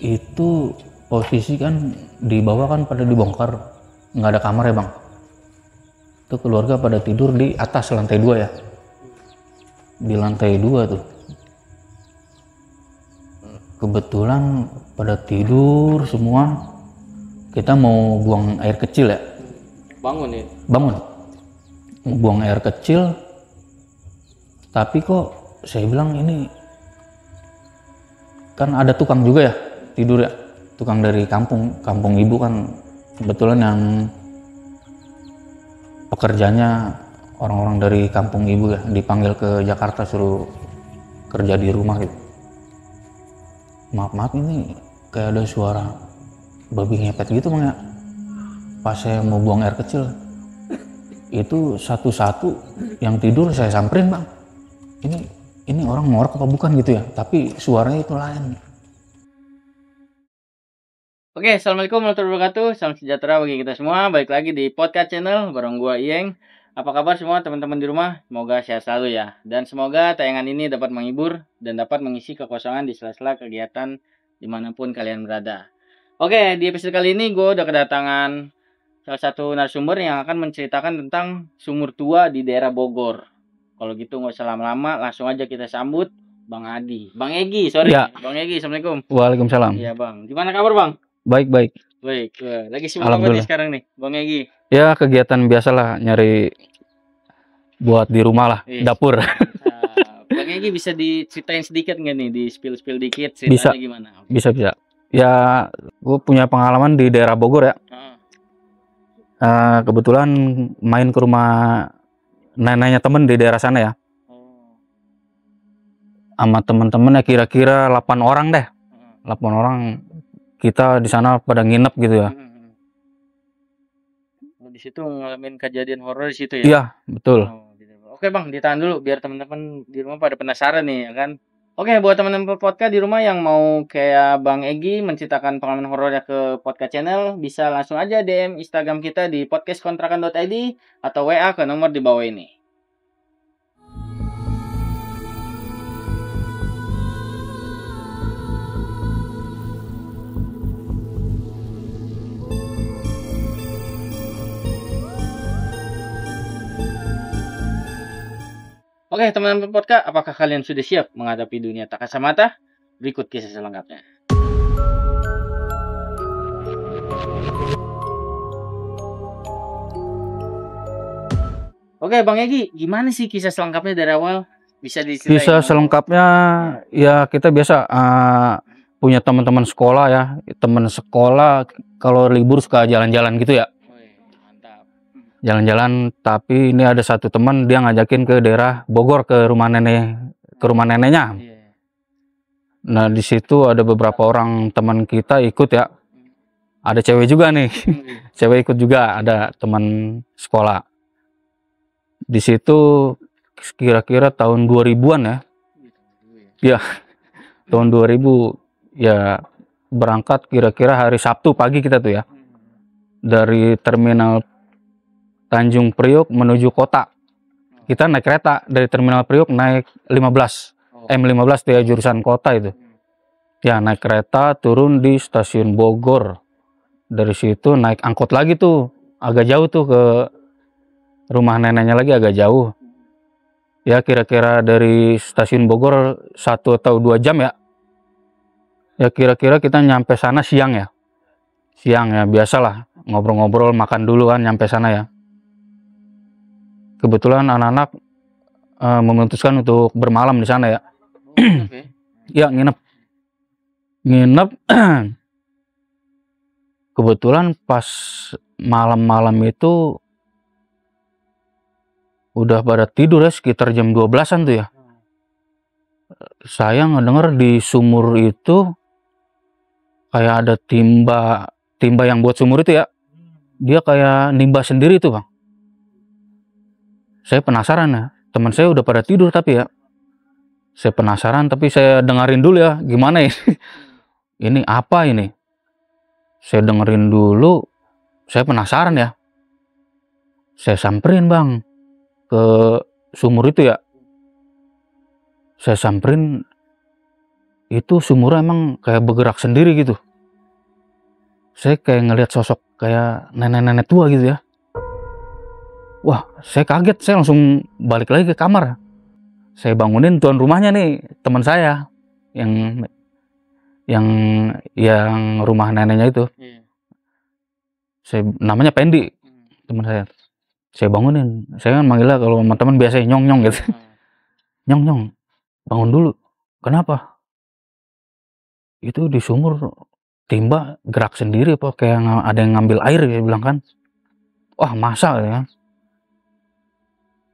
Itu posisi kan di bawah kan pada dibongkar, nggak ada kamar ya bang. Itu keluarga pada tidur di atas lantai 2 ya, di lantai 2 tuh. Kebetulan pada tidur semua, kita mau buang air kecil ya. Bangun ya? Bangun, mau buang air kecil, tapi kok saya bilang ini kan ada tukang juga ya tidur ya, tukang dari kampung ibu kan, kebetulan yang pekerjanya orang-orang dari kampung ibu ya, dipanggil ke Jakarta suruh kerja di rumah gitu. Maaf ini kayak ada suara babi ngepet gitu bang ya. Pas saya mau buang air kecil, itu satu-satu yang tidur saya samperin bang. Ini orang ngorok apa bukan gitu ya, tapi suaranya itu lain. Oke, assalamualaikum warahmatullahi wabarakatuh. Salam sejahtera bagi kita semua. Balik lagi di podcast channel bareng gua Iyeng. Apa kabar semua teman-teman di rumah? Semoga sehat selalu ya. Dan semoga tayangan ini dapat menghibur dan dapat mengisi kekosongan di sela-sela kegiatan dimanapun kalian berada. Oke, di episode kali ini gue udah kedatangan salah satu narasumber yang akan menceritakan tentang sumur tua di daerah Bogor. Kalau gitu nggak usah lama-lama, langsung aja kita sambut Bang Adi. Bang Egi, sorry. Ya. Bang Egi, assalamualum. Waalaikumsalam. Iya bang, gimana kabar bang? Baik. Baik, lagi sibuk apa nih sekarang nih, Bang Egi? Ya kegiatan biasalah, nyari buat di rumah lah, dapur. Bang Egi bisa diceritain sedikit nggak nih, di spill dikit ceritanya Bisa. gimana? Bisa. Ya, gue punya pengalaman di daerah Bogor ya. Kebetulan main ke rumah neneknya temen di daerah sana ya. Sama temen-temennya kira-kira 8 orang deh. 8 orang kita di sana pada nginep gitu ya. Di situ ngalamin kejadian horor di situ ya? Iya, betul. Oke bang, ditahan dulu biar teman-teman di rumah pada penasaran nih ya kan. Oke, buat teman-teman podcast di rumah yang mau kayak Bang Egi menceritakan pengalaman horornya ke podcast channel, bisa langsung aja DM Instagram kita di podcastkontrakan.id atau WA ke nomor di bawah ini. Oke, teman-teman podcast, apakah kalian sudah siap menghadapi dunia tak kasat mata? Berikut kisah selengkapnya. Oke, Bang Egi, gimana sih kisah selengkapnya dari awal? Bisa diceritain? Kisah selengkapnya ya kita biasa punya teman-teman sekolah ya, teman sekolah kalau libur suka jalan-jalan gitu ya. Jalan-jalan, tapi ini ada satu teman dia ngajakin ke daerah Bogor ke rumah neneknya. Nah di situ ada beberapa orang teman kita ikut ya. Ada cewek juga nih, cewek ikut juga, ada teman sekolah. Di situ kira-kira tahun 2000-an ya. Ya, tahun 2000 ya, berangkat kira-kira hari Sabtu pagi kita tuh ya. Dari terminal Tanjung Priok menuju kota. Kita naik kereta dari terminal Priok naik 15 tuh ya, jurusan kota itu. Ya naik kereta turun di stasiun Bogor. Dari situ naik angkot lagi tuh, agak jauh tuh ke rumah neneknya lagi, agak jauh. Ya kira-kira dari stasiun Bogor 1 atau 2 jam ya. Ya kira-kira kita nyampe sana siang ya. Siang ya, biasalah ngobrol-ngobrol, makan dulu kan nyampe sana ya. Kebetulan anak-anak memutuskan untuk bermalam di sana ya. Ya nginep. Kebetulan pas malam-malam itu udah pada tidur ya, sekitar jam 12-an tuh ya. Saya ngedenger di sumur itu kayak ada timba yang buat sumur itu ya. Dia kayak nimba sendiri tuh bang. Saya penasaran ya, teman saya udah pada tidur tapi ya. Saya penasaran tapi saya dengerin dulu ya, gimana ya. Ini apa ini? Saya dengerin dulu, saya penasaran ya. Saya samperin bang ke sumur itu ya. Saya samperin, itu sumurnya emang kayak bergerak sendiri gitu. Saya kayak ngelihat sosok kayak nenek-nenek tua gitu ya. Wah, saya kaget, saya langsung balik lagi ke kamar. Saya bangunin tuan rumahnya nih, teman saya yang yang rumah neneknya itu. Saya namanya Pendi, teman saya. Saya bangunin. Saya kan manggilnya kalau sama teman biasanya nyong-nyong gitu. Nyong, bangun dulu. Kenapa? Itu di sumur timba gerak sendiri apa kayak ada yang ngambil air, dia bilang kan. Wah, masa ya kan?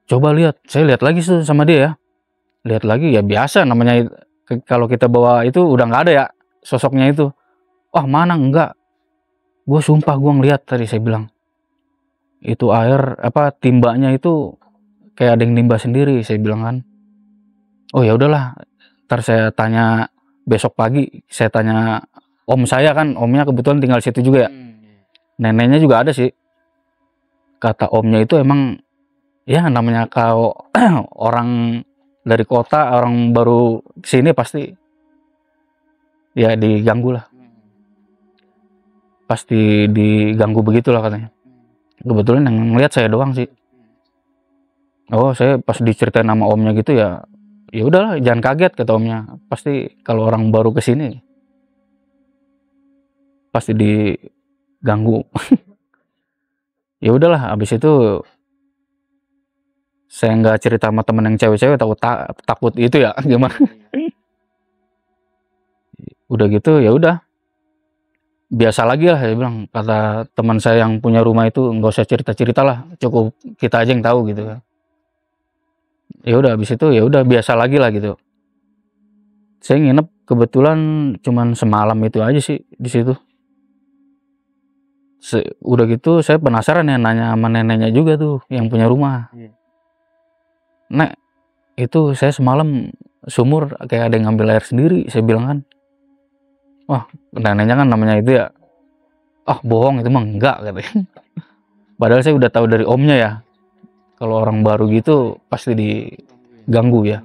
Coba lihat. Saya lihat lagi sama dia ya. Lihat lagi ya biasa namanya, kalau kita bawa itu udah nggak ada ya sosoknya itu. Wah, mana enggak? Gue sumpah gue ngeliat tadi, saya bilang. Itu air apa timbanya itu kayak ada yang nimba sendiri, saya bilang kan. Oh ya udahlah, ntar saya tanya besok pagi, saya tanya om saya kan, omnya kebetulan tinggal situ juga ya. Neneknya juga ada sih. Kata omnya itu emang ya namanya kalau orang dari kota, orang baru sini pasti ya diganggu lah. Pasti diganggu begitulah katanya. Kebetulan yang ngeliat saya doang sih. Oh, saya pas diceritain sama omnya gitu ya udahlah, jangan kaget kata omnya. Pasti kalau orang baru kesini pasti diganggu. Ya udahlah, abis itu saya nggak cerita sama temen yang cewek-cewek, takut itu ya gimana. Udah gitu ya udah, biasa lagi lah, saya bilang. Kata teman saya yang punya rumah itu, nggak usah cerita-cerita lah, cukup kita aja yang tahu gitu kan. Ya udah, habis itu ya udah biasa lagi lah gitu. Saya nginep kebetulan cuman semalam itu aja sih di situ. Udah gitu saya penasaran ya, nanya sama neneknya juga tuh yang punya rumah. Nek, itu saya semalam sumur kayak ada yang ngambil air sendiri, saya bilang kan. Wah, neneknya kan namanya itu ya, ah bohong itu mah enggak katanya. Padahal saya udah tahu dari omnya ya, kalau orang baru gitu pasti diganggu ya.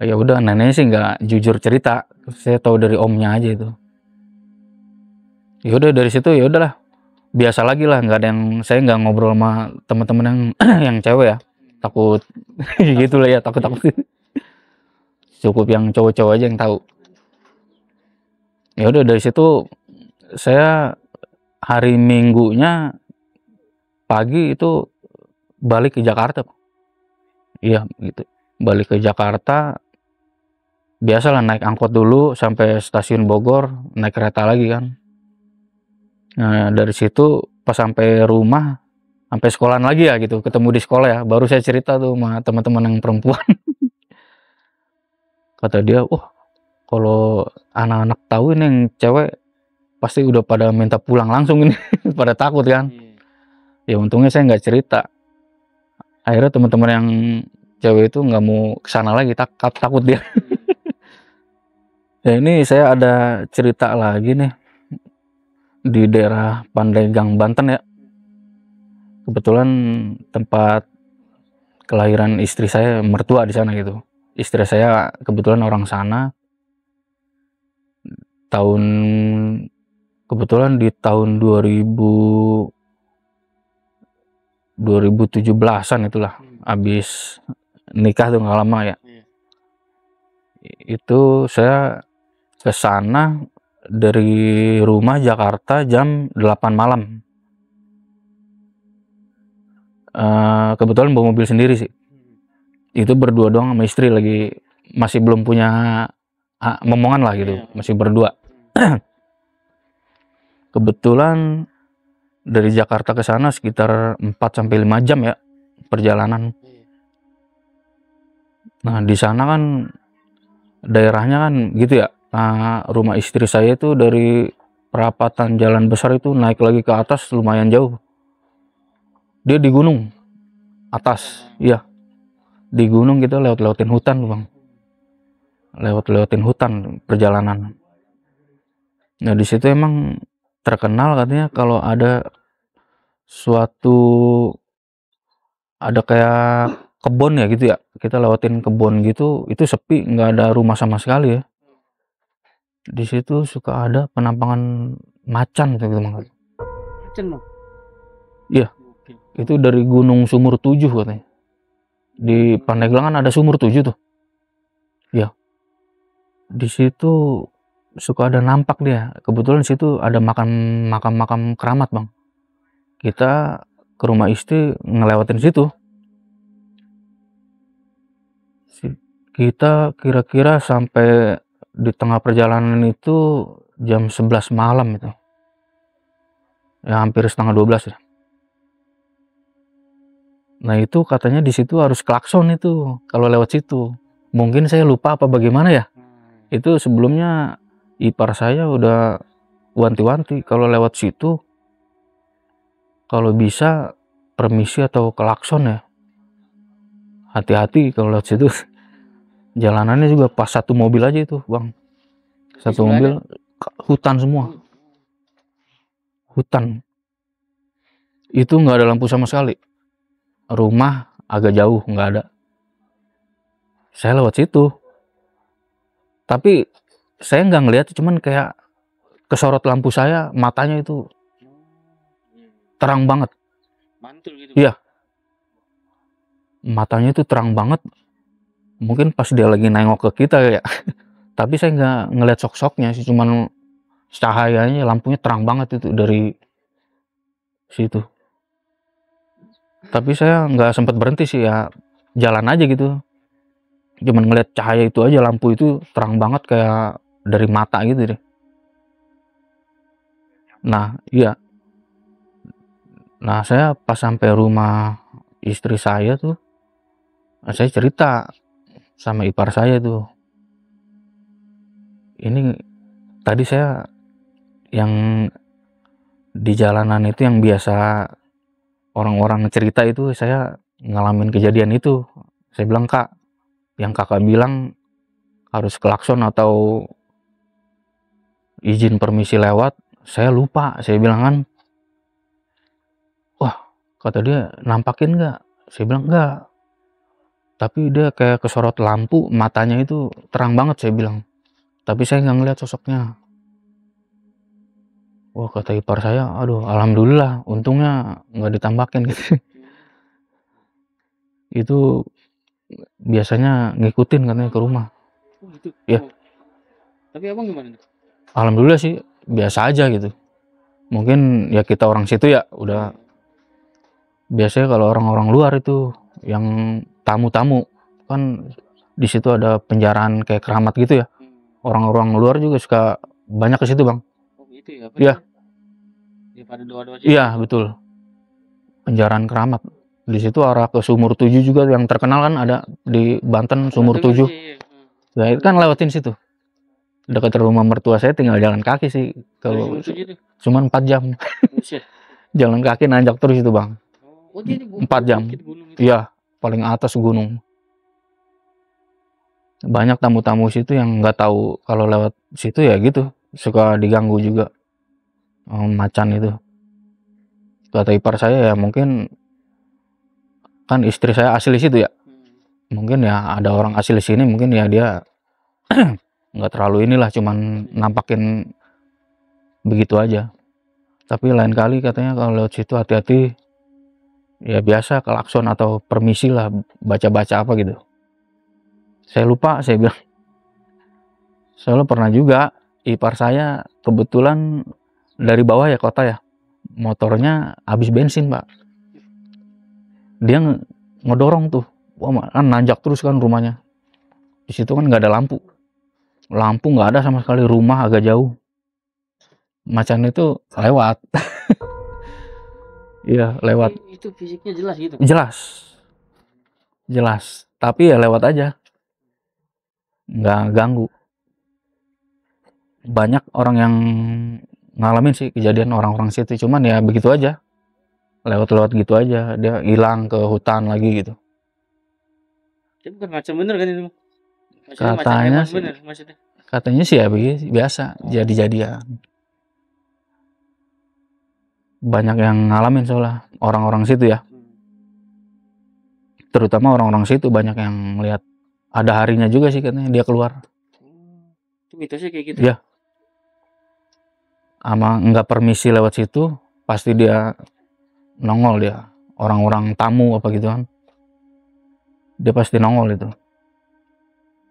Ya udah, neneknya sih nggak jujur cerita, saya tahu dari omnya aja itu. Ya udah dari situ ya udahlah, biasa lagi lah, nggak ada yang, saya nggak ngobrol sama teman-teman yang yang cewek ya, takut gitu lah ya, takut cukup yang cowok-cowok aja yang tahu. Ya udah dari situ saya hari Minggunya pagi itu balik ke Jakarta. Iya gitu, balik ke Jakarta. Biasalah naik angkot dulu sampai stasiun Bogor, naik kereta lagi kan. Nah dari situ pas sampai rumah, sampai sekolahan lagi ya gitu, ketemu di sekolah ya, baru saya cerita tuh sama teman-teman yang perempuan. Kata dia, wah kalau anak-anak tahu ini yang cewek pasti udah pada minta pulang langsung ini. Pada takut kan. Ya untungnya saya nggak cerita. Akhirnya teman-teman yang cewek itu nggak mau kesana lagi, takut dia. Ya ini saya ada cerita lagi nih di daerah Pandeglang, Banten ya. Kebetulan tempat kelahiran istri saya, mertua di sana gitu. Istri saya kebetulan orang sana. Kebetulan di tahun 2017-an itulah, habis nikah tuh nggak lama ya. Itu saya ke sana dari rumah Jakarta jam 8 malam. Kebetulan bawa mobil sendiri sih. Itu berdua doang sama istri, lagi masih belum punya momongan lah gitu, masih berdua. Kebetulan dari Jakarta ke sana sekitar 4-5 jam ya perjalanan. Nah di sana kan daerahnya kan gitu ya. Rumah istri saya itu dari perapatan jalan besar itu naik lagi ke atas lumayan jauh. Dia di gunung atas, iya. Di gunung kita lewatin hutan bang, lewatin hutan perjalanan. Nah di situ emang terkenal katanya kalau ada ada kayak kebun ya gitu ya, kita lewatin kebun gitu, itu sepi, nggak ada rumah sama sekali ya. Di situ suka ada penampakan macan gitu Bang. Macan Bang. Iya. Oke. Itu dari Gunung Sumur 7 katanya. Di Pandeglang kan ada Sumur 7 tuh. Ya. Di situ suka ada nampak dia. Kebetulan di situ ada makam keramat Bang. Kita ke rumah istri ngelewatin situ. Kita kira-kira sampai di tengah perjalanan itu jam 11 malam itu. Ya hampir setengah 12 ya. Nah itu katanya di situ harus klakson itu kalau lewat situ. Mungkin saya lupa apa bagaimana ya. Itu sebelumnya ipar saya udah wanti-wanti kalau lewat situ kalau bisa permisi atau klakson ya. Hati-hati kalau lewat situ. Jalanannya juga pas satu mobil aja itu Bang. Satu mobil hutan semua. Hutan. Itu nggak ada lampu sama sekali. Rumah agak jauh nggak ada. Saya lewat situ. Tapi saya nggak ngeliat, cuman kayak kesorot lampu saya, matanya itu terang banget. Mantul gitu. Iya. Matanya itu terang banget. Mungkin pas dia lagi nengok ke kita ya. Tapi saya nggak ngeliat sok-soknya sih, cuman cahayanya lampunya terang banget itu dari situ. Tapi saya nggak sempat berhenti sih ya, jalan aja gitu. Cuman ngeliat cahaya itu aja, lampu itu terang banget kayak dari mata gitu deh. Nah, iya. Nah, saya pas sampai rumah istri saya tuh, saya cerita sama ipar saya tuh. Ini tadi saya yang di jalanan itu yang biasa orang-orang cerita itu, saya ngalamin kejadian itu. Saya bilang, Kak, yang kakak bilang harus klakson atau izin permisi lewat, saya lupa. Saya bilang kan, wah, kata dia nampakin nggak? Saya bilang enggak. Tapi dia kayak kesorot lampu, matanya itu terang banget saya bilang. Tapi saya nggak ngeliat sosoknya. Wah, kata ipar saya, aduh alhamdulillah, untungnya nggak ditambakin gitu. Itu biasanya ngikutin katanya ke rumah. Oh, gitu. Ya. Oh. Tapi abang gimana? Alhamdulillah sih, biasa aja gitu. Mungkin ya kita orang situ ya udah. Biasanya kalau orang-orang luar itu yang tamu-tamu kan di situ ada penjaraan kayak keramat gitu ya. Orang-orang luar juga suka banyak ke situ Bang. Oh gitu ya? Iya. Ya pada doa-doa Iya betul. Penjaraan keramat. Di situ arah ke Sumur 7 juga yang terkenal kan ada di Banten Sumur 7. Ya itu kan lewatin situ. Dekat rumah mertua saya tinggal jalan kaki sih. Kalau cuman 4 jam. Jalan kaki nanjak terus itu Bang. 4 jam. Iya, paling atas gunung. Banyak tamu-tamu situ yang nggak tahu kalau lewat situ ya gitu, suka diganggu juga macan itu. Kata ipar saya ya mungkin kan istri saya asli situ ya. Mungkin ya ada orang asli sini, mungkin ya dia nggak terlalu inilah, cuman nampakin begitu aja. Tapi lain kali katanya kalau lewat situ hati-hati. Ya biasa klakson atau permisi lah, baca-baca apa gitu. Saya lupa, saya bilang. Soalnya pernah juga ipar saya kebetulan dari bawah ya kota ya, motornya habis bensin Pak. Dia ngedorong tuh, wah kan nanjak terus kan rumahnya. Di situ kan nggak ada lampu, nggak ada sama sekali, rumah agak jauh. Macan itu lewat. Iya lewat. Itu fisiknya jelas gitu? Jelas. Tapi ya lewat aja, nggak ganggu. Banyak orang yang ngalamin sih kejadian orang-orang situ, cuman ya begitu aja, lewat-lewat gitu aja, dia hilang ke hutan lagi gitu. Itu bukan macam bener kan itu? Katanya sih, bener, katanya sih ya biasa, jadi-jadian. Banyak yang ngalamin soalnya orang-orang situ ya, terutama orang-orang situ banyak yang lihat. Ada harinya juga sih katanya dia keluar. Itu mitosnya kayak gitu? Ya, ama nggak permisi lewat situ, pasti dia nongol dia. Orang-orang tamu apa gitu kan, dia pasti nongol itu.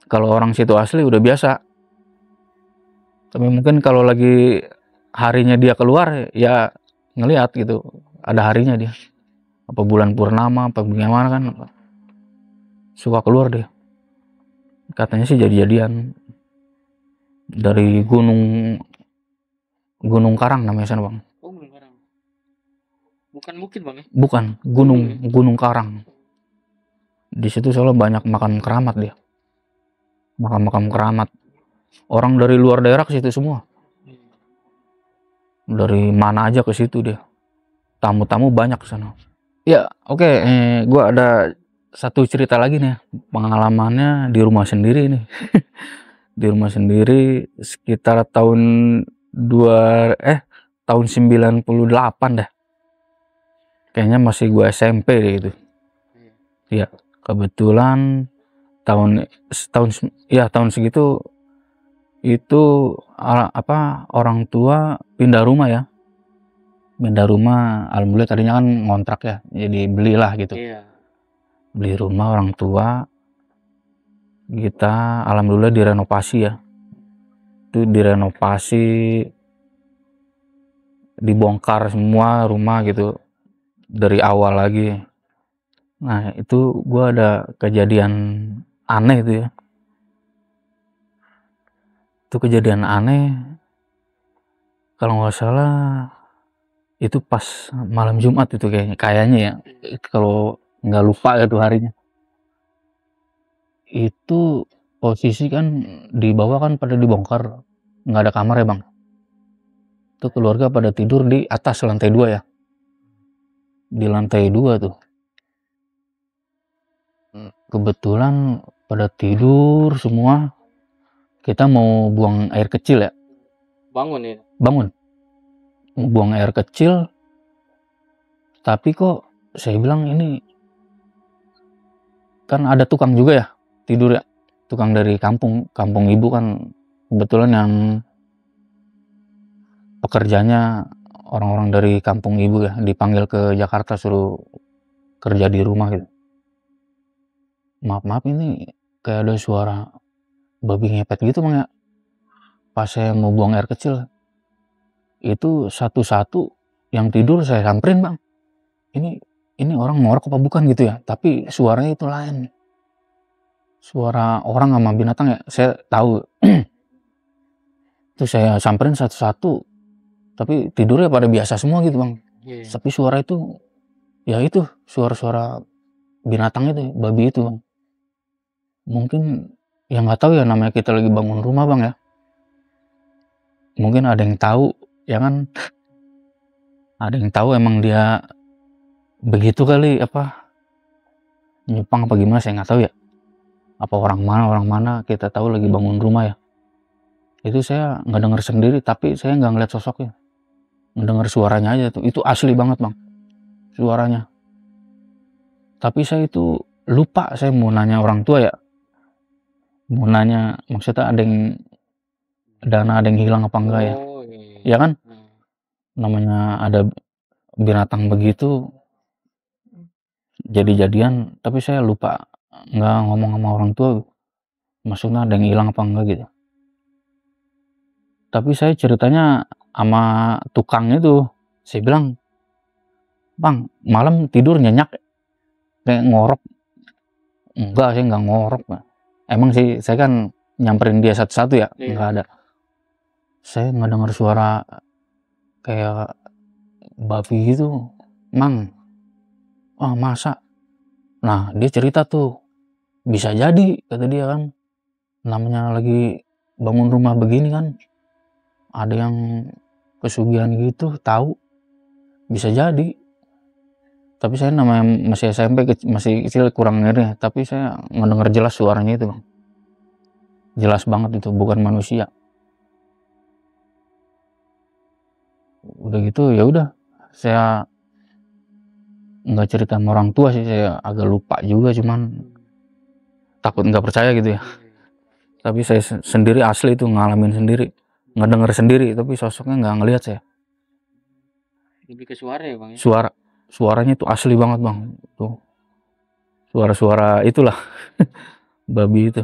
Kalau orang situ asli udah biasa. Tapi mungkin kalau lagi harinya dia keluar, ya ngelihat gitu. Ada harinya dia. Apa bulan purnama, apa bagaimana kan. Suka keluar dia. Katanya sih jadi-jadian. Dari Gunung Karang namanya sana bang. Oh, Gunung Karang. Bukan bukit bang ya? Bukan, Gunung Karang. Di situ soalnya banyak makam keramat dia. Makam-makam keramat. Orang dari luar daerah ke situ semua. Dari mana aja ke situ dia. Tamu-tamu banyak ke sana. Ya, oke. Gua ada satu cerita lagi nih. Pengalamannya di rumah sendiri nih. Di rumah sendiri sekitar tahun 98 dah. Kayaknya masih gua SMP deh itu. Ya, kebetulan tahun segitu itu orang tua pindah rumah ya. Pindah rumah, alhamdulillah tadinya kan ngontrak ya. Jadi belilah gitu. Iya. Beli rumah orang tua. Kita alhamdulillah direnovasi ya. Itu direnovasi, dibongkar semua rumah gitu dari awal lagi. Nah itu gua ada kejadian aneh itu ya. Itu kejadian aneh, kalau nggak salah itu pas malam Jumat itu kayaknya ya, kalau nggak lupa itu harinya. Itu posisi kan di bawah kan pada dibongkar, nggak ada kamar ya bang. Itu keluarga pada tidur di atas lantai 2 ya. Di lantai 2 tuh. Kebetulan pada tidur semua. Kita mau buang air kecil ya. Bangun ya? Bangun. Mau buang air kecil. Tapi kok saya bilang ini. Kan ada tukang juga ya. Tidur ya. Tukang dari kampung. Kampung ibu kan. Kebetulan yang pekerjanya orang-orang dari kampung ibu ya. Dipanggil ke Jakarta suruh kerja di rumah gitu. Maaf ini kayak ada suara babi ngepet gitu bang ya. Pas saya mau buang air kecil, itu satu-satu yang tidur saya samperin bang. Ini orang ngorok apa bukan gitu ya, tapi suaranya itu lain. Suara orang sama binatang ya, saya tahu. Itu saya samperin satu-satu, tapi tidurnya pada biasa semua gitu bang. Tapi suara itu, ya itu suara-suara binatang itu, babi itu bang. Mungkin yang nggak tahu ya, namanya kita lagi bangun rumah bang ya. Mungkin ada yang tahu ya kan. Ada yang tahu emang dia begitu kali apa nyepang apa gimana, saya nggak tahu ya. Apa orang mana kita tahu lagi bangun rumah ya. Itu saya nggak dengar sendiri, tapi saya nggak ngeliat sosoknya. Ngedengar suaranya aja tuh. Itu asli banget bang suaranya. Tapi saya itu lupa, saya mau nanya orang tua ya. Mau nanya maksudnya ada yang hilang apa enggak ya. Ya kan? Namanya ada binatang begitu jadi-jadian, tapi saya lupa nggak ngomong sama orang tua. Maksudnya ada yang hilang apa enggak gitu. Tapi saya ceritanya sama tukang itu, saya bilang, "Bang, malam tidur nyenyak kayak ngorok." Enggak, saya nggak ngorok. Emang sih saya kan nyamperin dia satu-satu ya, nggak ada. Saya nggak dengar suara kayak babi gitu, Mang. Ah masa? Nah dia cerita tuh, bisa jadi kata dia kan. Namanya lagi bangun rumah begini kan, ada yang pesugihan gitu, tahu bisa jadi. Tapi saya namanya masih SMP, masih kecil, kurang ngerti, tapi saya ngedenger jelas suaranya itu bang. Jelas banget itu, bukan manusia. Udah gitu ya udah, saya nggak cerita sama orang tua sih, saya agak lupa juga, cuman takut nggak percaya gitu ya. Tapi saya sendiri asli itu ngalamin sendiri. ngedenger sendiri, tapi sosoknya nggak ngelihat saya. Lebih ke suara ya bang ya? Suaranya tuh asli banget bang, tuh suara-suara itulah babi itu.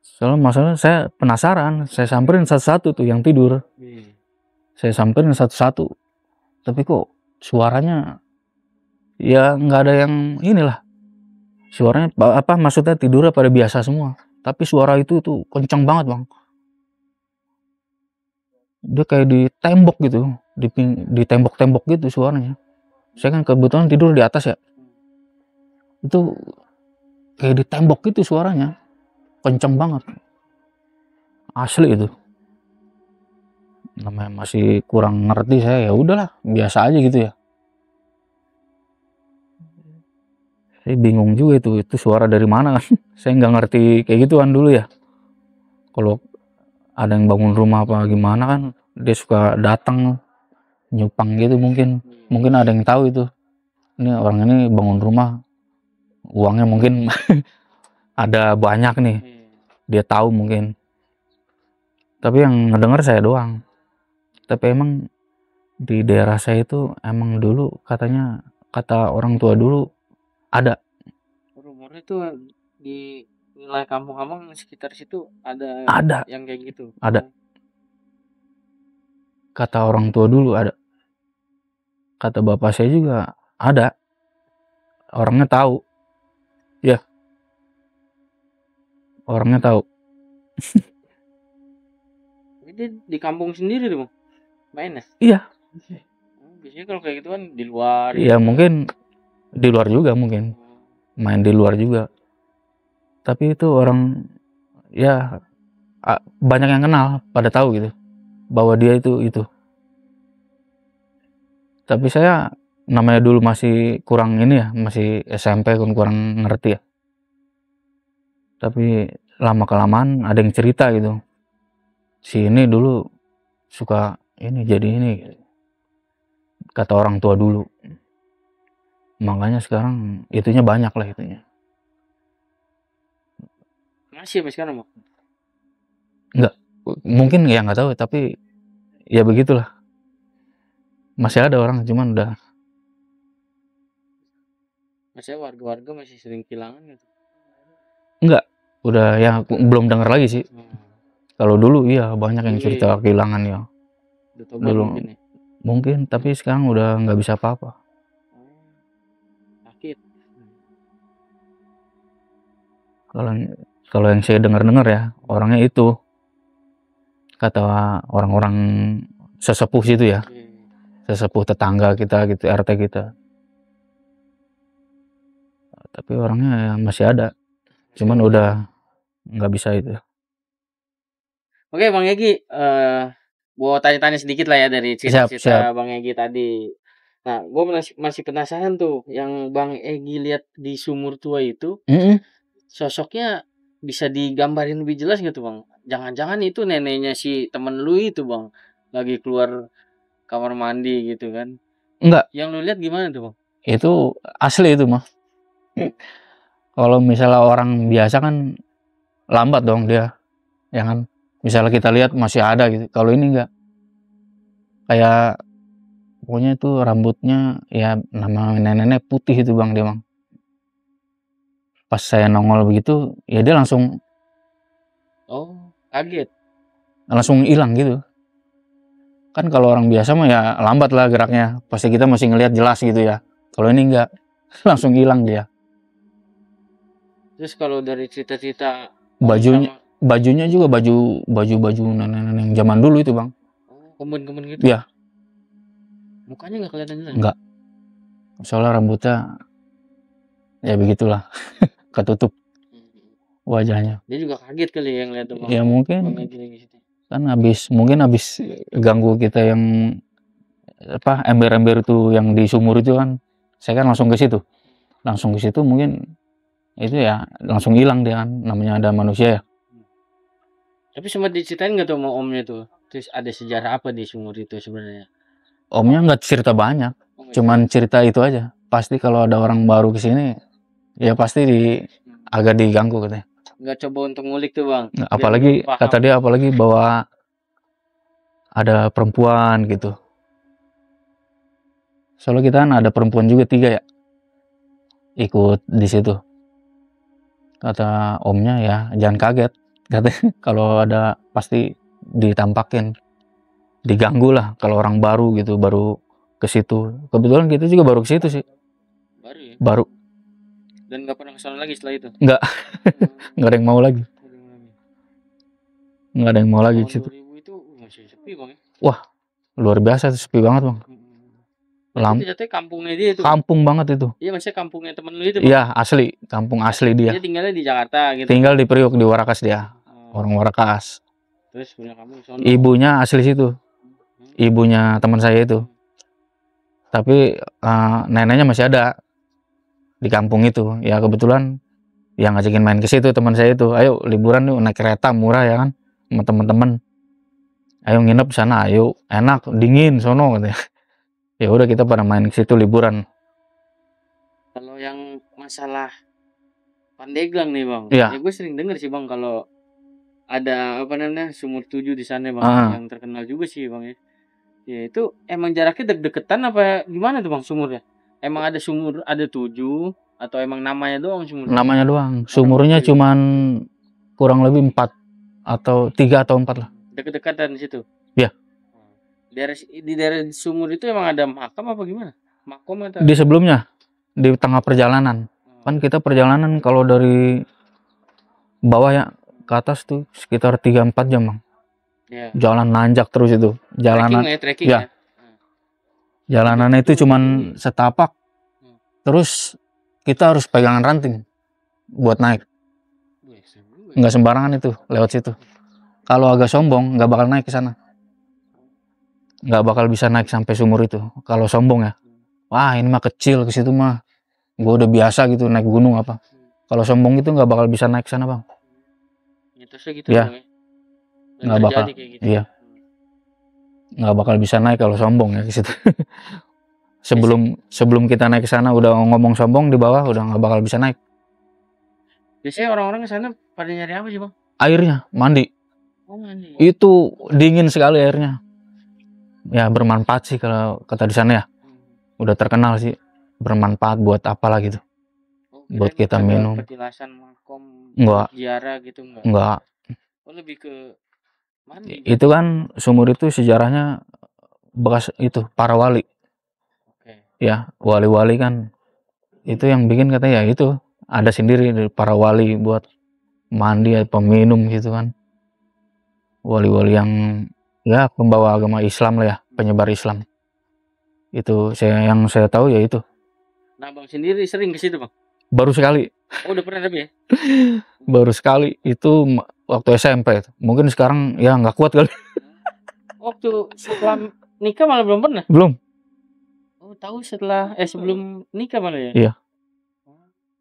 Soalnya masalahnya saya penasaran, saya samperin satu-satu tuh yang tidur, saya samperin satu-satu, tapi kok suaranya ya nggak ada yang inilah, suaranya apa maksudnya tidurnya pada biasa semua, tapi suara itu tuh kencang banget bang. Dia kayak di tembok gitu, di tembok-tembok gitu suaranya. Saya kan kebetulan tidur di atas ya, itu kayak di tembok gitu suaranya, kenceng banget, asli itu. Namanya masih kurang ngerti saya, ya udahlah biasa aja gitu ya. Saya bingung juga itu suara dari mana kan. Saya nggak ngerti kayak gituan dulu ya. Kalau ada yang bangun rumah apa gimana kan, dia suka datang nyupang gitu, mungkin ada yang tahu itu. Ini orang ini bangun rumah, uangnya mungkin ada banyak nih, dia tahu mungkin. Tapi yang ngedenger saya doang. Tapi emang di daerah saya itu emang dulu katanya, kata orang tua dulu ada. Rumornya tuh di wilayah kampung abang sekitar situ ada yang kayak gitu. Ada. Kata orang tua dulu ada. Kata bapak saya juga ada. Orangnya tahu. Ya. Orangnya tahu. Jadi di kampung sendiri tuh bang main ya? Iya. Biasanya kalau kayak gitu kan di luar. Iya mungkin di luar juga mungkin. Main di luar juga. Tapi itu orang ya banyak yang kenal, pada tahu gitu bahwa dia itu. Tapi saya namanya dulu masih kurang ini ya, masih SMP kan kurang ngerti ya. Tapi lama kelamaan ada yang cerita gitu, si ini dulu suka ini jadi ini, kata orang tua dulu. Makanya sekarang itunya banyak lah itunya. Masih sampai sekarang bang? Enggak, mungkin ya nggak tahu, tapi ya begitulah. Masih ada orang, cuman udah. Masih warga-warga masih sering kehilangan gitu? Enggak, udah ya belum dengar lagi sih. Kalau dulu iya banyak yang cerita kehilangan ya. Dulu mungkin, tapi sekarang udah nggak bisa apa-apa. Sakit. Kalau yang saya dengar ya, orangnya itu kata orang-orang sesepuh situ ya, sesepuh tetangga kita gitu, RT kita. Tapi orangnya ya masih ada, cuman udah nggak bisa itu. Oke Bang Egi, gua tanya-tanya sedikit lah ya dari cerita Bang Egi tadi. Nah, gua masih penasaran tuh yang Bang Egi lihat di sumur tua itu, sosoknya bisa digambarin lebih jelas gitu Bang? Jangan-jangan itu neneknya si temen lu itu Bang, lagi keluar kamar mandi gitu kan? Enggak. Yang lu lihat gimana tuh Bang? Itu asli itu mah. Kalau misalnya orang biasa kan lambat dong dia, ya kan? Misalnya kita lihat masih ada gitu. Kalau ini enggak. Kayak pokoknya itu rambutnya ya nama nenek-nenek putih itu Bang, dia Bang. Pas saya nongol begitu, ya dia langsung kaget. Langsung hilang gitu. Kan kalau orang biasa mah ya lambat lah geraknya. Pasti kita masih ngelihat jelas gitu ya. Kalau ini enggak, langsung hilang dia. Terus kalau dari cerita-cerita bajunya juga baju nenek-nenek yang zaman dulu itu Bang. Kembun-kembun gitu? Iya. Mukanya nggak kelihatan jelas? Enggak. Soalnya rambutnya ya begitulah. Ketutup wajahnya. Dia juga kaget kali ya ngeliat tuh Bang. Ya mungkin. Kan mungkin habis ganggu kita yang apa ember-ember itu yang di sumur itu kan. Saya kan langsung ke situ. Mungkin itu ya langsung hilang dia kan, namanya ada manusia ya. Tapi sempat diceritain nggak tuh sama omnya tuh? Terus ada sejarah apa di sumur itu sebenarnya? Omnya nggak cerita banyak, cuman cerita itu aja. Pasti kalau ada orang baru ke sini, ya pasti agak diganggu katanya. nggak coba untuk ngulik tuh bang. Nggak, Biar apalagi lu paham. kata dia apalagi bahwa ada perempuan gitu. Soalnya kita kan ada perempuan juga 3 ya ikut di situ. Kata omnya ya jangan kaget, katanya kalau ada pasti ditampakin, diganggu lah kalau orang baru gitu, baru ke situ. Kebetulan kita juga baru ke situ sih, Baru ya. baru. Dan nggak pernah kesana lagi setelah itu. Nggak, nggak ada yang mau lagi, nggak ada yang mau lagi Tahun ke situ. 2000 itu masih sepi bang ya. Wah luar biasa, sepi banget bang. Berarti jatuhnya kampungnya dia itu. Kampung banget itu. Iya maksudnya kampungnya temen lu itu bang. Iya asli, kampung asli dia. Dia tinggalnya di Jakarta gitu. Tinggal di Priok, di Warakas dia, orang Warakas. Terus punya kamu sono. Ibunya asli situ, ibunya teman saya itu. Tapi neneknya masih ada di kampung itu. Ya kebetulan yang ngajakin main ke situ teman saya itu. Ayo liburan yuk naik kereta murah ya kan, sama teman-teman. Ayo nginep di sana, ayo enak, dingin sono katanya. Ya udah kita pada main ke situ liburan. Kalau yang masalah Pandeglang nih bang, Iya. ya gue sering denger sih bang kalau ada apa namanya Sumur 7 di sana bang, yang terkenal juga sih bang ya. Ya itu emang jaraknya deket-deketan apa gimana tuh bang sumurnya? Emang ada sumur ada 7 atau emang namanya doang sumur? Namanya doang, sumurnya cuman kurang lebih 4 atau 3 atau 4 lah. Deket-dekatan di situ? Iya. Di daerah sumur itu emang ada makam apa gimana? Makom atau? Di sebelumnya, di tengah perjalanan. Kan kita perjalanan kalau dari bawah ya ke atas tuh sekitar 3-4 jam bang. Ya. Jalan nanjak terus itu. Jalanan. Trekking ya. Jalanannya itu cuman setapak. Terus kita harus pegangan ranting buat naik. Nggak sembarangan itu lewat situ. Kalau agak sombong nggak bakal naik ke sana. Nggak bakal bisa naik sampai sumur itu. Kalau sombong ya, wah ini mah kecil, ke situ mah gue udah biasa gitu naik gunung apa. Kalau sombong itu nggak bakal bisa naik ke sana bang. Gitu ya. Nggak bakal. Gitu. Iya. Nggak bakal bisa naik kalau sombong ya ke situ. sebelum kita naik ke sana udah ngomong sombong, di bawah udah nggak bakal bisa naik. Biasanya orang-orang ke sana pada nyari apa sih bang? Airnya mandi. Oh, mandi. Itu dingin sekali airnya. Ya bermanfaat sih kalau kata di sana ya. Udah terkenal sih bermanfaat buat apalah gitu. Buat kita minum. Petilasan makom. Enggak. Ziarah gitu enggak? Enggak. Oh lebih ke mandi. Itu kan sumur itu sejarahnya bekas itu para wali. Ya wali-wali kan itu yang bikin katanya ya itu ada sendiri dari para wali buat mandi atau minum gitu kan. Wali-wali yang ya pembawa agama Islam lah ya, penyebar Islam. Itu yang saya tahu ya itu. Nah bang sendiri sering ke situ bang? Baru sekali. Oh udah pernah tapi ya? Baru sekali itu waktu SMP. Mungkin sekarang ya nggak kuat kali. Waktu setelah nikah malah belum pernah? Belum. Oh tahu setelah sebelum nikah malah ya? Iya.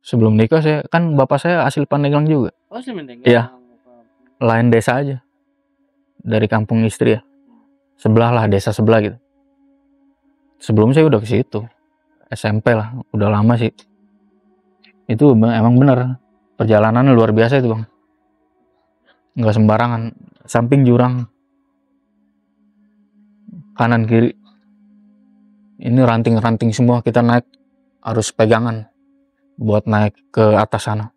Sebelum nikah saya kan bapak saya asli Pandeglang juga. Oh asli Pandeglang. Iya. Lain desa aja. Dari kampung istri ya. Sebelah lah, desa sebelah gitu. Sebelum saya udah ke situ. SMP lah, udah lama sih. Itu emang bener. Perjalanannya luar biasa itu bang. Nggak sembarangan. Samping jurang. Kanan kiri. Ini ranting-ranting semua, kita naik harus pegangan. Buat naik ke atas sana.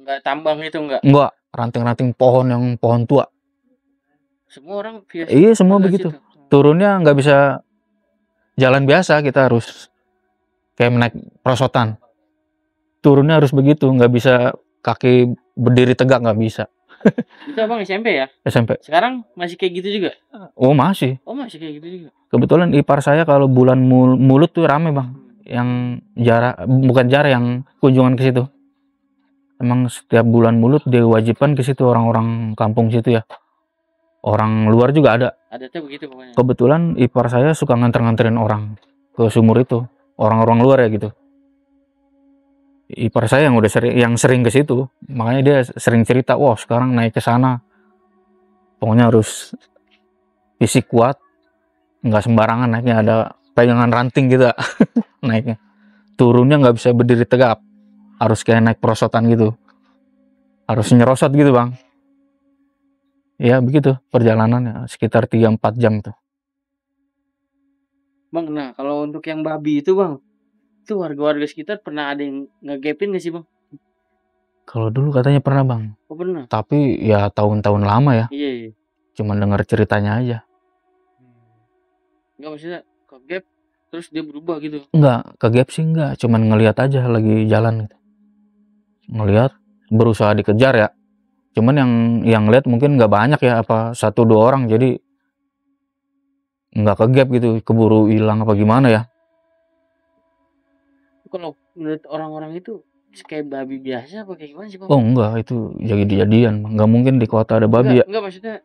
Nggak tambang itu enggak? Enggak, ranting-ranting pohon yang pohon tua. Semua orang biasa. Iya semua begitu. Turunnya nggak bisa jalan biasa, kita harus kayak naik perosotan. Turunnya harus begitu, nggak bisa kaki berdiri tegak, nggak bisa. Itu abang SMP ya? SMP. Sekarang masih kayak gitu juga? Oh masih. Oh masih kayak gitu juga. Kebetulan ipar saya kalau bulan mulut tuh rame bang. Yang bukan jarang yang kunjungan ke situ. Emang setiap bulan mulut diwajibkan ke situ orang-orang kampung situ ya. Orang luar juga ada. Adatnya begitu pokoknya. Kebetulan ipar saya suka nganter-nganterin orang ke sumur itu. Orang-orang luar ya gitu. Ipar saya yang sering ke situ. Makanya dia sering cerita, wah sekarang naik ke sana. Pokoknya harus fisik kuat. Nggak sembarangan naiknya, ada pegangan ranting gitu naiknya. Turunnya nggak bisa berdiri tegak. Harus kayak naik perosotan gitu. harus nyerosot gitu bang. Ya begitu perjalanannya sekitar 3-4 jam tuh. Bang, nah kalau untuk yang babi itu bang, itu warga-warga sekitar pernah ada yang ngegepin gak sih bang? Kalau dulu katanya pernah bang, Oh pernah? tapi ya tahun-tahun lama ya, Iya, iya. cuman dengar ceritanya aja. Enggak, maksudnya kegep terus dia berubah gitu. Enggak, kegep sih enggak, cuman ngelihat aja lagi jalan gitu. Ngelihat, berusaha dikejar ya. Cuman yang lihat mungkin nggak banyak ya, apa 1-2 orang, jadi nggak kegep gitu, keburu hilang apa gimana ya. Kalau menurut orang-orang itu kayak babi biasa apa kayak gimana sih bang? Oh enggak, itu jadi-jadian, nggak mungkin di kota ada babi ya. Enggak, maksudnya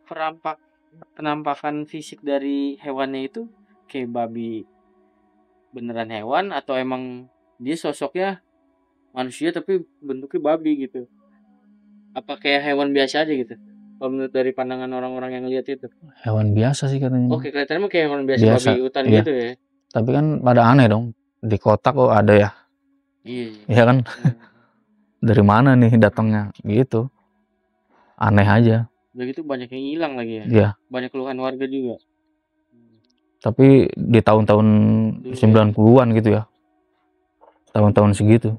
penampakan fisik dari hewannya itu kayak babi beneran hewan atau emang dia sosoknya manusia tapi bentuknya babi gitu? Apa kayak hewan biasa aja gitu? Kalau menurut dari pandangan orang-orang yang lihat itu. Hewan biasa sih katanya. Oke, kelihatannya mah kayak hewan biasa, Biasa, babi hutan iya. gitu ya. Tapi kan pada aneh dong, di kota kok ada ya. Iya. Iya kan? Dari mana nih datangnya gitu. Aneh aja. Udah gitu banyak yang hilang lagi ya. Iya. Banyak keluhan warga juga. Tapi di tahun-tahun 90-an gitu ya. Tahun-tahun segitu.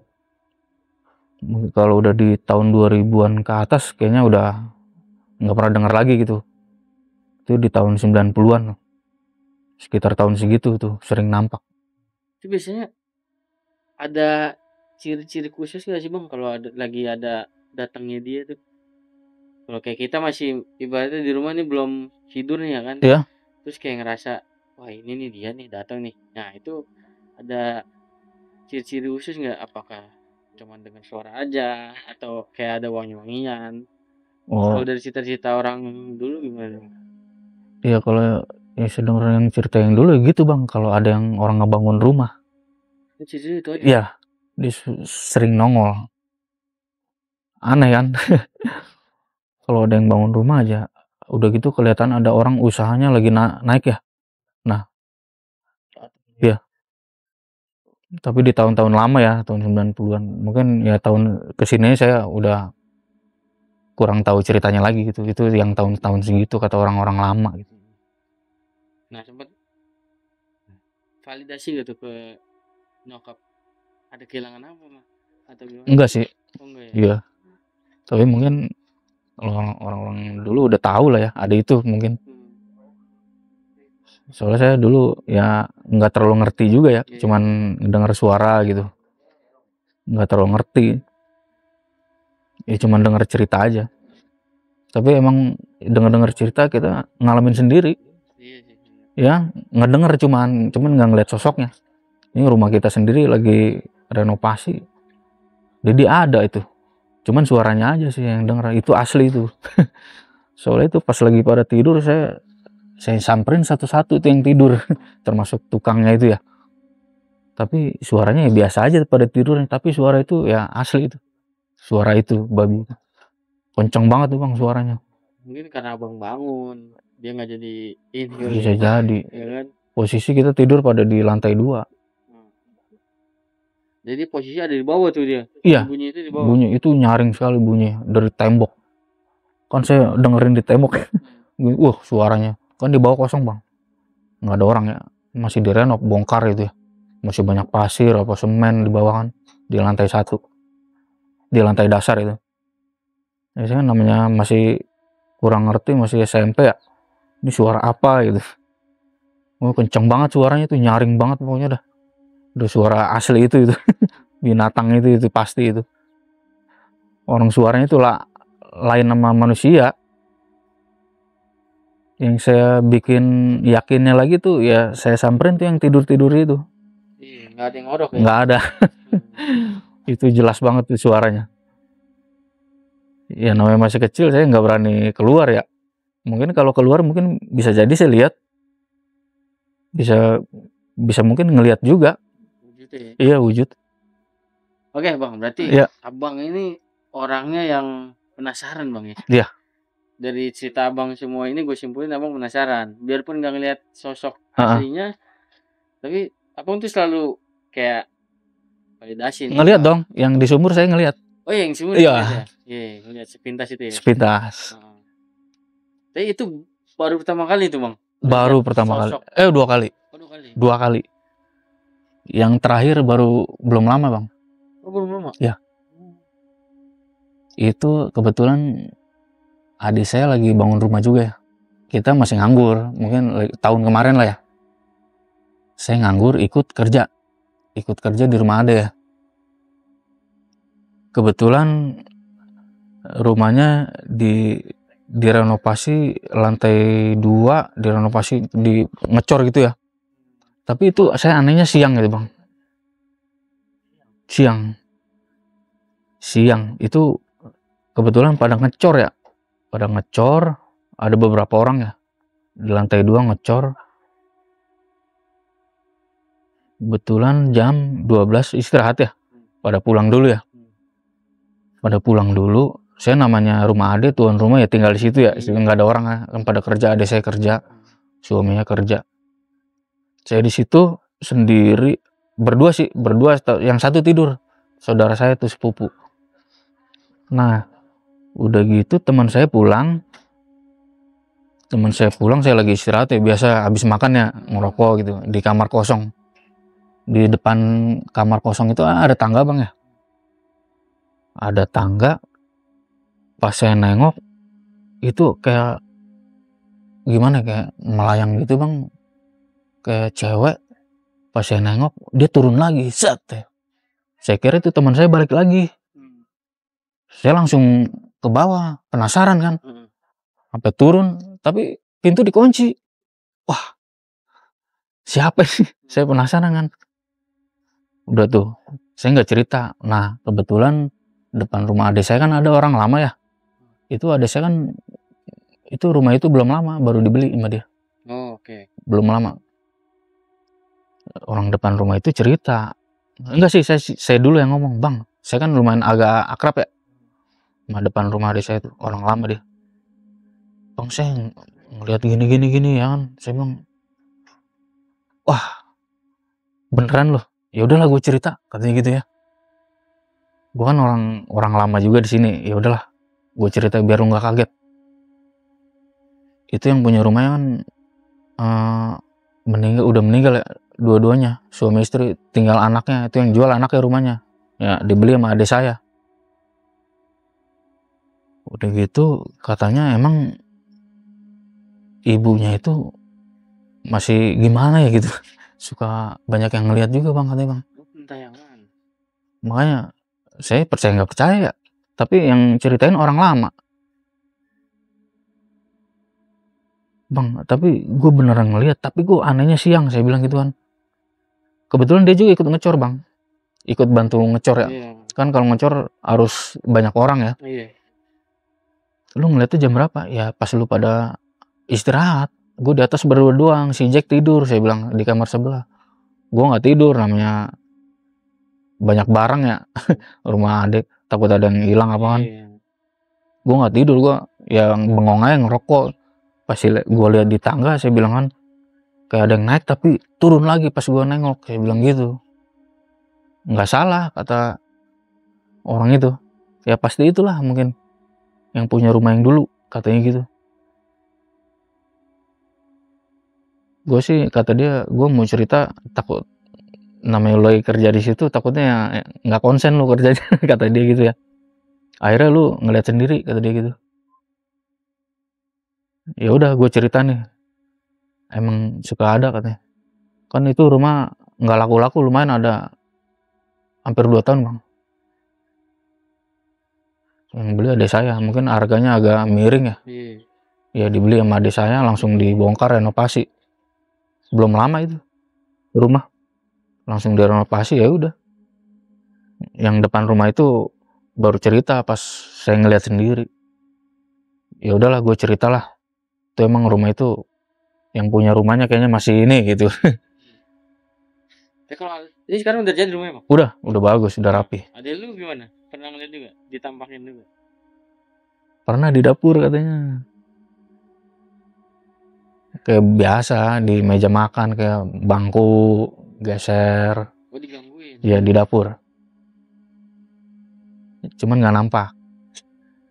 Kalau udah di tahun 2000-an ke atas kayaknya udah nggak pernah dengar lagi gitu. Itu di tahun 90-an. Sekitar tahun segitu tuh sering nampak. Itu biasanya ada ciri-ciri khusus gak sih bang kalau lagi ada datangnya dia tuh? Kalau kayak kita masih ibaratnya di rumah nih belum tidur nih ya kan? Iya. Terus kayak ngerasa wah ini nih dia nih datang nih. Nah itu ada ciri-ciri khusus nggak? Apakah cuman dengan suara aja atau kayak ada wangi-wangian? Kalau Oh dari cita-cita orang dulu gimana? iya, kalau ya sedengar yang cerita yang dulu gitu bang, kalau ada yang orang ngebangun rumah, Ciri-ciri itu aja. iya dia sering nongol. Aneh kan? Kalau ada yang bangun rumah aja, udah gitu kelihatan ada orang usahanya lagi naik ya. Nah, iya. Tapi di tahun-tahun lama ya, tahun 90-an. Mungkin ya tahun kesini saya udah kurang tahu ceritanya lagi gitu. Itu yang tahun-tahun segitu kata orang-orang lama gitu. Nah sempat validasi gitu ke nyokap ada kehilangan apa mah atau gimana? Enggak sih. Oh enggak ya. Iya. Tapi mungkin orang-orang dulu udah tahu lah ya, ada itu mungkin. Soalnya saya dulu ya nggak terlalu ngerti juga ya, cuman dengar suara gitu, nggak terlalu ngerti, ya cuman dengar cerita aja. Tapi emang dengar cerita kita ngalamin sendiri, ya ngedenger cuman nggak ngeliat sosoknya. Ini rumah kita sendiri lagi renovasi, jadi ada itu, cuman suaranya aja sih yang denger, itu asli itu. Soalnya itu pas lagi pada tidur saya samperin satu-satu itu yang tidur, termasuk tukangnya itu ya. Tapi suaranya ya biasa aja pada tidurnya, tapi suara itu ya asli itu. Suara itu babi itu. Kenceng banget tuh bang suaranya. Mungkin karena abang bangun, dia nggak jadi ini. Bisa jadi. Ya kan? Posisi kita tidur pada di lantai 2. Jadi posisi ada di bawah tuh dia. Iya. Bunyi itu di bawah. Bunyi itu nyaring sekali bunyi dari tembok. Kan saya dengerin di tembok. Wah suaranya. Kan di bawah kosong bang. Nggak ada orang ya. Masih direnov, bongkar itu ya. Masih banyak pasir apa semen di bawah kan. Di lantai 1. Di lantai dasar itu. Ya saya namanya masih kurang ngerti, masih SMP ya. Ini suara apa gitu. Oh kenceng banget suaranya tuh, nyaring banget pokoknya dah. Udah suara asli itu. Binatang itu pasti itu. Orang suaranya itu lah lain sama manusia. Yang saya bikin yakinnya lagi tuh ya saya samperin tuh yang tidur-tidur itu. Iya, nggak ada yang ngorok ya? Nggak ada. Itu jelas banget tuh suaranya. Ya namanya masih kecil saya nggak berani keluar ya. Mungkin kalau keluar mungkin bisa jadi saya lihat. Bisa mungkin ngelihat juga. Wujud ya? Iya wujud. Oke bang, berarti ya. Abang ini orangnya yang penasaran bang ya? Iya. Dari cerita abang semua ini gue simpulin abang penasaran. Biarpun nggak ngelihat sosok aslinya, tapi abang tuh selalu kayak validasi. Ngelihat dong, yang di sumur saya ngelihat. Oh yang di sumur. Iya. Iya, Lihat sepintas itu ya. sepintas. Tapi itu baru pertama kali itu Bang? Baru Lihat pertama kali. sosok. 2 kali. Oh, 2 kali. 2 kali. Yang terakhir baru belum lama Bang. Oh, belum lama? Ya. Itu kebetulan adik saya lagi bangun rumah juga ya. Kita masih nganggur, mungkin tahun kemarin lah ya. Saya nganggur ikut kerja di rumah ade ya. Kebetulan rumahnya direnovasi lantai 2, direnovasi, ngecor gitu ya. Tapi itu saya anehnya siang gitu Bang. Siang itu kebetulan pada ngecor ya. Ada beberapa orang ya. Di lantai 2 ngecor. Kebetulan jam 12 istirahat ya. Pada pulang dulu. Saya namanya rumah ade, tuan rumah ya tinggal di situ ya. Nggak ada orang ya. Kan pada kerja, ade saya kerja, suaminya kerja. Saya di situ sendiri, berdua, yang satu tidur. Saudara saya tuh sepupu. Nah, udah gitu teman saya pulang, saya lagi istirahat ya, biasa habis makan ya ngerokok gitu di kamar kosong. Di depan kamar kosong itu ada tangga Bang ya. Ada tangga. Pas saya nengok itu kayak gimana, kayak melayang gitu Bang, kayak cewek. Pas saya nengok dia turun lagi, set ya. Saya kira itu teman saya balik lagi. Saya langsung ke bawah, penasaran kan, sampai turun, tapi pintu dikunci. Wah, siapa sih? Saya penasaran kan. Udah tuh, saya nggak cerita. Nah, kebetulan depan rumah adik saya kan ada orang lama ya. Itu adik saya kan, itu rumah itu belum lama, baru dibeli sama dia. Oh, oke. Belum lama. Orang depan rumah itu cerita. Enggak sih, saya dulu yang ngomong. Bang, saya kan lumayan agak akrab ya sama depan rumah adik saya itu, orang lama dia. Bang, saya ngeliat gini ya kan. Saya bilang, wah, beneran loh. Ya udahlah gue cerita, katanya gitu ya. Gue kan orang lama juga di sini. Ya udahlah, gue cerita biar lu nggak kaget. Itu yang punya rumahnya kan udah meninggal ya, dua-duanya, suami istri. Tinggal anaknya, itu yang jual anaknya rumahnya. Ya dibeli sama adik saya. Udah gitu katanya emang ibunya itu masih gimana ya gitu. Suka banyak yang ngeliat juga Bang, katanya Bang. Makanya saya percaya nggak percaya ya. Tapi yang ceritain orang lama. Bang, tapi gue beneran ngeliat, tapi gue anehnya siang, saya bilang gitu kan. Kebetulan dia juga ikut ngecor Bang. Ikut bantu ngecor ya. Kan kalau ngecor harus banyak orang ya. Lu ngeliatnya jam berapa? Ya pas lu pada istirahat. Gue di atas berdua doang, si Jack tidur, saya bilang, di kamar sebelah. Gue nggak tidur, namanya banyak barang ya. Rumah adik, takut ada yang hilang apa kan. Gue nggak tidur, gue yang bengong aja ngerokok. Pas gue lihat di tangga, saya bilang kan, kayak ada yang naik tapi turun lagi pas gue nengok, saya bilang gitu. Nggak salah kata orang itu. Ya pasti itulah mungkin yang punya rumah yang dulu, katanya gitu. Gue sih kata dia, gue mau cerita takut, namanya lo kerja di situ takutnya nggak konsen lo kerjanya, kata dia gitu ya. Akhirnya lu ngeliat sendiri, kata dia gitu. Ya udah, gue cerita nih, emang suka ada katanya. Kan itu rumah nggak laku-laku, lumayan ada hampir 2 tahun Bang. Yang beli adik saya, mungkin harganya agak miring ya. Ya dibeli sama adik saya, langsung dibongkar, renovasi. Belum lama itu rumah langsung direnovasi. Ya udah, yang depan rumah itu baru cerita pas saya ngeliat sendiri. Ya udahlah, gue ceritalah. Itu emang rumah itu yang punya rumahnya kayaknya masih ini gitu. Jadi sekarang udah jadi rumahnya Bang? Udah bagus, udah rapi. Ada lu gimana? Pernah ngeliat juga? Ditampakin juga? Pernah di dapur katanya. Kayak biasa di meja makan, kayak bangku geser. Oh, digangguin? Ya di dapur. Cuman nggak nampak.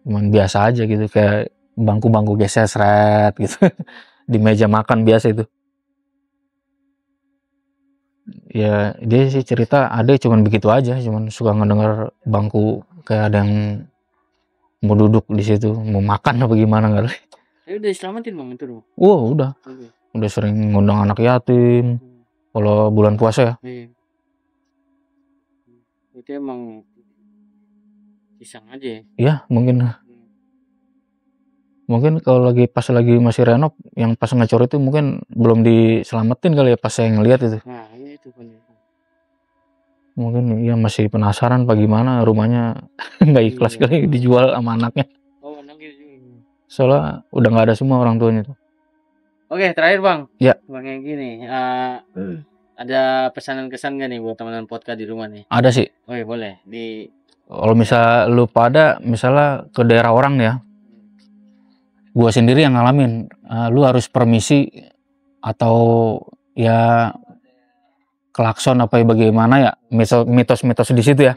cuman biasa aja gitu, kayak bangku-bangku geser seret gitu di meja makan biasa itu. Ya dia sih cerita ada cuman begitu aja, cuman suka ngedengar bangku kayak ada yang mau duduk di situ, mau makan apa gimana kali. Tapi udah diselamatin bang itu bang. Wah Oke. udah sering ngundang anak yatim kalau bulan puasa ya. Iya. Itu emang pisang aja ya. Iya mungkin kalau pas lagi masih renov yang pas ngecor itu mungkin belum diselamatin kali ya pas saya ngeliat itu. Nah iya itu kan. Mungkin ya masih penasaran apa gimana rumahnya nggak ikhlas Iya. kali dijual sama anaknya. Oh anaknya juga. Soalnya udah nggak ada semua orang tuanya tuh. Oke terakhir bang. Ya. Bang yang gini. Ada pesanan kesan gak nih buat teman-teman podcast di rumah nih? Ada sih. Oh iya boleh. Kalau misal lu pada misalnya ke daerah orang nih ya, gua sendiri yang ngalamin, lu harus permisi atau ya klakson apa bagaimana ya, mitos-mitos di situ ya.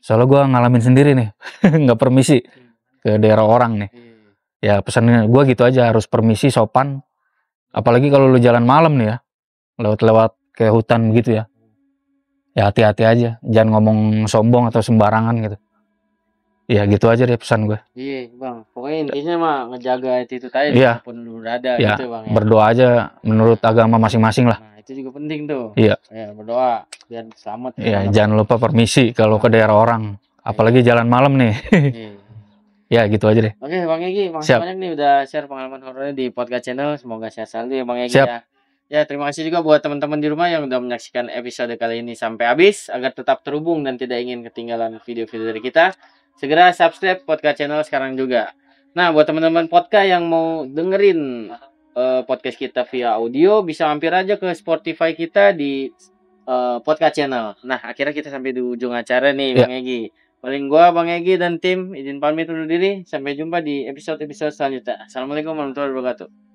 Soalnya gua ngalamin sendiri nih, nggak permisi ke daerah orang nih. Ya pesannya gua gitu aja, harus permisi, sopan. Apalagi kalau lu jalan malam nih ya, lewat-lewat ke hutan gitu ya. Ya hati-hati aja, jangan ngomong sombong atau sembarangan gitu. Ya gitu aja deh pesan gue. Iya bang, pokoknya intinya mah ngejaga itu tadi Iya. walaupun lu berada Ya, gitu bang ya. berdoa aja menurut agama masing-masing lah. Nah itu juga penting tuh. Iya. Ya berdoa biar selamat. Ya jangan lupa permisi kalau ke daerah orang, apalagi jalan malam nih. Ya gitu aja deh. Oke Bang Egi, makasih banyak nih udah share pengalaman horornya di podcast channel. Semoga sehat selalu ya Bang Egi Siap. ya. Ya terima kasih juga buat teman-teman di rumah yang udah menyaksikan episode kali ini sampai habis. Agar tetap terhubung dan tidak ingin ketinggalan video-video dari kita, segera subscribe podcast channel sekarang juga. Nah buat teman-teman podcast yang mau dengerin podcast kita via audio, bisa mampir aja ke Spotify kita di podcast channel. Nah akhirnya kita sampai di ujung acara nih Bang Egi. Paling gua Bang Egi dan tim izin pamit undur diri. Sampai jumpa di episode-episode selanjutnya. Assalamualaikum warahmatullahi wabarakatuh.